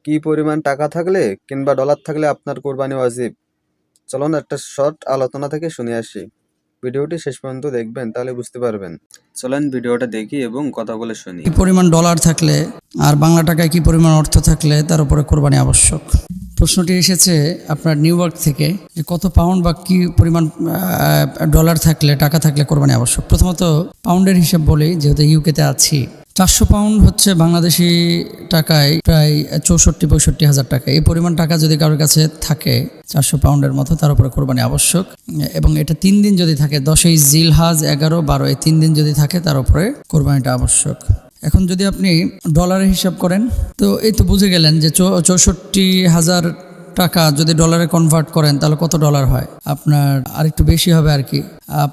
কি পরিমাণ টাকা থাকলে কিংবা ডলার থাকলে আপনার কোরবানি ওয়াজিব? চলুন একটা শর্ট আলোচনা থেকে শুনে আসি। ভিডিওটি শেষ পর্যন্ত দেখবেন, তাহলে বুঝতে পারবেন। চলেন ভিডিওটা দেখি এবং কথাগুলো শুনি। কি পরিমাণ ডলার থাকলে আর বাংলা টাকায় কি পরিমাণ অর্থ থাকলে তার উপরে কোরবানি আবশ্যক? প্রশ্নটি এসেছে আপনার নিউ ইয়র্ক থেকে, যে কত পাউন্ড বা কি পরিমাণ ডলার থাকলে, টাকা থাকলে কোরবানি আবশ্যক। প্রথমত পাউন্ডের হিসাব বলি, যেহেতু ইউকেতে আছি। 400 পাউন্ড হচ্ছে বাংলাদেশি টাকায় প্রায় 64-65 হাজার টাকা। এই পরিমাণ টাকা যদি কারোর কাছে থাকে 400 পাউন্ডের মতো, তার উপরে কোরবানি আবশ্যক। এবং এটা 3 দিন যদি থাকে, 10ই জিলহাজ, 11, 12, এই 3 দিন যদি থাকে তার উপরে কোরবানিটা আবশ্যক। এখন যদি আপনি ডলারে হিসাব করেন, তো এই তো বুঝে গেলেন যে 64,000 টাকা যদি ডলারে কনভার্ট করেন তাহলে কত ডলার হয়? আপনার আরেকটু বেশি হবে আর কি,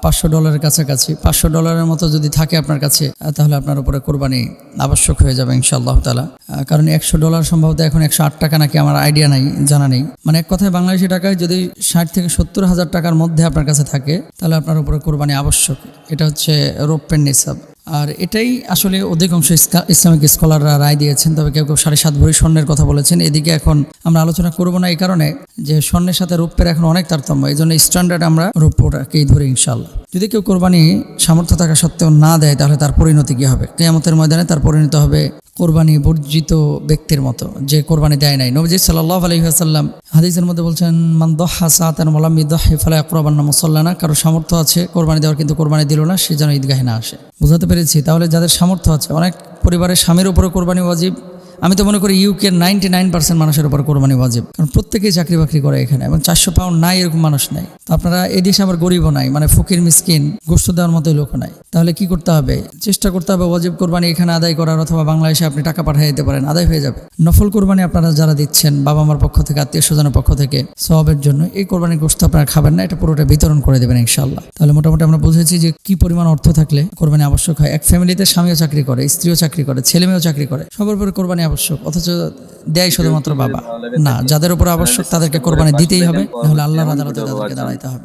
$500 কাছাকাছি। $500 মতো যদি থাকে আপনার কাছে, তাহলে আপনার উপরে কোরবানি আবশ্যক হয়ে যাবে ইনশাআল্লাহ তাআলা। কারণ $100 সম্ভবত এখন 108 টাকা নাকি, আমার আইডিয়া নাই, জানা নেই। মানে এক কথায় বাংলাদেশি টাকায় যদি 60 থেকে 70 হাজার টাকার মধ্যে আপনার কাছে থাকে, তাহলে আপনার উপরে কোরবানি আবশ্যক। এটা হচ্ছে রৌপ্যের নিসাব। আর এটাই আসলে অধিকাংশ ইসলামিক স্কলাররা রায় দিয়েছেন। তবে কেউ কেউ 7.5 ভরি স্বর্ণের কথা বলেছেন। এদিকে এখন আমরা আলোচনা করব না, এই কারণে যে স্বর্ণের সাথে রৌপ্যের এখন অনেক তারতম্য। এই জন্য স্ট্যান্ডার্ড আমরা রৌপ্যটাকেই ধরি ইনশাআল্লাহ। যদি কেউ কোরবানি সামর্থ্য থাকা সত্ত্বেও না দেয়, তাহলে তার পরিণতি কী হবে? কিয়ামতের ময়দানে তার পরিণত হবে কোরবানি বর্জিত ব্যক্তির মতো, যে কোরবানি দেয় নাই। নবীজি সাল্লাল্লাহু আলাইহি ওয়াসাল্লাম হাদিসের মধ্যে বলছেন, মান দহা সাআতান ওয়া লাম ইদহি ফালা ইয়াকরাবান্না মুসাল্লানা। কারো সামর্থ্য আছে কোরবানি দেওয়ার, কিন্তু কোরবানি দিল না, সে যেন ঈদগাহে না আসে। বুঝাতে পেরেছি? তাহলে যাদের সামর্থ্য আছে, অনেক পরিবারের স্বামীর উপরে কোরবানি ওয়াজিব। আমি তো মনে করি ইউকের 99% মানুষের উপর কোরবানি ওয়াজিব, কারণ প্রত্যেকেই চাকরি বাকরি করে এখানে, এবং 400 পাউন্ড নাই এরকম মানুষ নাই। তো আপনারা এই দেশে আবার গরিবও নাই, মানে ফকির মিসকিন গোশত দেওয়ার মতোই লোক নাই। তাহলে কি করতে হবে? চেষ্টা করতে হবে ওয়াজিব কোরবানি এখানে আদায় করার, অথবা বাংলাদেশে আপনি টাকা পাঠিয়ে দিতে পারেন, আদায় হয়ে যাবে। নফল কোরবানি আপনারা যারা দিচ্ছেন বাবা মার পক্ষ থেকে, আত্মীয় স্বজনের পক্ষ থেকে সওয়াবের জন্য, এই কোরবানির গোশত আপনারা খাবেন না, এটা পুরোটা বিতরণ করে দেবেন ইনশাআল্লাহ। তাহলে মোটামুটি আমরা বুঝেছি যে কি পরিমাণ অর্থ থাকলে কোরবানি আবশ্যক হয়। এক ফ্যামিলিতে স্বামীও চাকরি করে, স্ত্রীও চাকরি করে, ছেলে মেয়েও চাকরি করে, সবার উপরে কোরবানি আবশ্যক। অথচ দেয় শুধুমাত্র বাবা না, যাদের উপর আবশ্যক তাদেরকে কোরবানি দিতেই হবে, নাহলে আল্লাহর আদালতে তাদেরকে দাঁড়াইতে হবে।